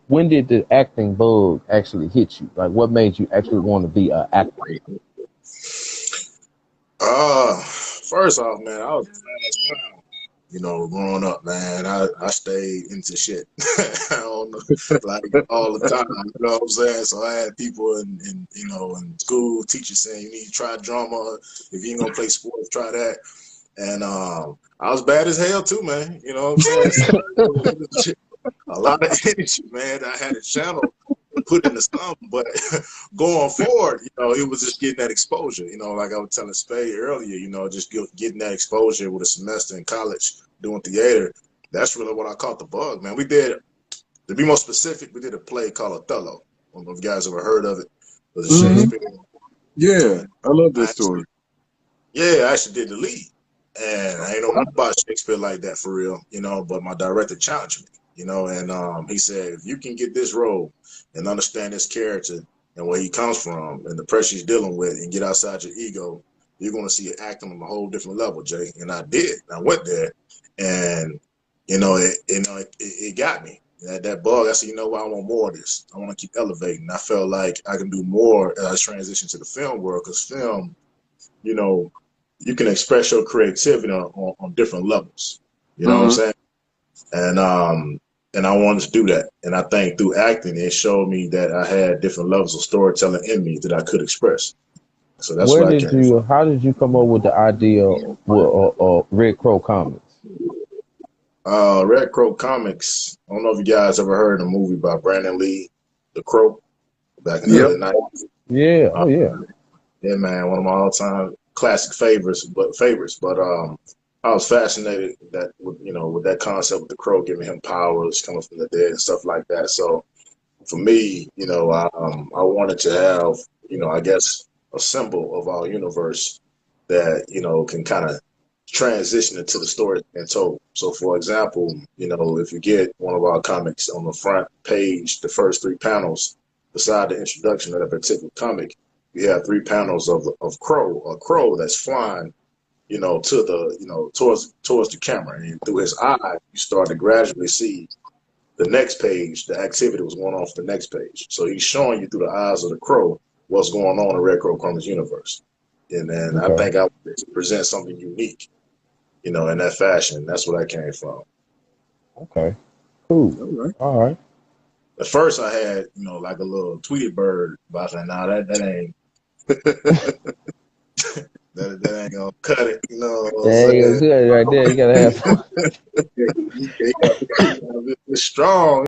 when did the acting bug actually hit you? Like, what made you actually want to be an actor? First off, man, I was a fast clown. You know, growing up, man, I stayed into shit. I don't know, like all the time. You know what I'm saying? So I had people in you know in school, teachers saying you need to try drama. If you ain't gonna play sports, try that. And I was bad as hell too, man. You know what I'm saying? So a lot of energy, man. I had a channel to put into something, but going forward, you know, it was just getting that exposure. You know, like I was telling Spade earlier, you know, just getting that exposure with a semester in college doing theater. That's really what I caught the bug, man. We did, to be more specific, we did a play called Othello. I don't know if you guys ever heard of it. It was a Mm-hmm. Shakespeare. Yeah, I love this story. Yeah, I actually did the lead. And I ain't know nothing about Shakespeare like that for real, you know, but my director challenged me, you know, and he said, if you can get this role and understand this character and where he comes from and the pressure he's dealing with and get outside your ego, you're going to see it acting on a whole different level, Jay. And I did. I went there and, it got me. That bug, I said, you know what, I want more of this. I want to keep elevating. I felt like I can do more as I transition to the film world because film, you know, you can express your creativity on different levels. You know what I'm Mm-hmm. saying? And I wanted to do that. And I think through acting, it showed me that I had different levels of storytelling in me that I could express. So that's Where where I did came you? from. How did you come up with the idea with Red Crow Comics? Red Crow Comics. I don't know if you guys ever heard of a movie by Brandon Lee, The Crow, back in the Yep. early 90s. Yeah. Uh, Oh yeah. yeah, man, one of my all-time classic favorites. But I was fascinated that with that concept with the crow giving him powers coming from the dead and stuff like that. So for me, I wanted to have, I guess a symbol of our universe that can kind of transition into the story and told. So for example, if you get one of our comics on the front page, the first three panels, beside the introduction of that particular comic, you have three panels of a crow that's flying, to the, towards the camera, and through his eye, you start to gradually see the next page, the activity was going on for the next page. So he's showing you through the eyes of the crow what's going on in Red Crow Comics universe. And then I Okay. think I wanted to present something unique, in that fashion. That's where that came from. Okay. Cool. All right. All right. At first I had, like a little Tweety bird, but I was like, nah, that ain't that ain't gonna cut it, you know what I'm There you go. saying? Good right there. You gotta have some. It got, it got strong.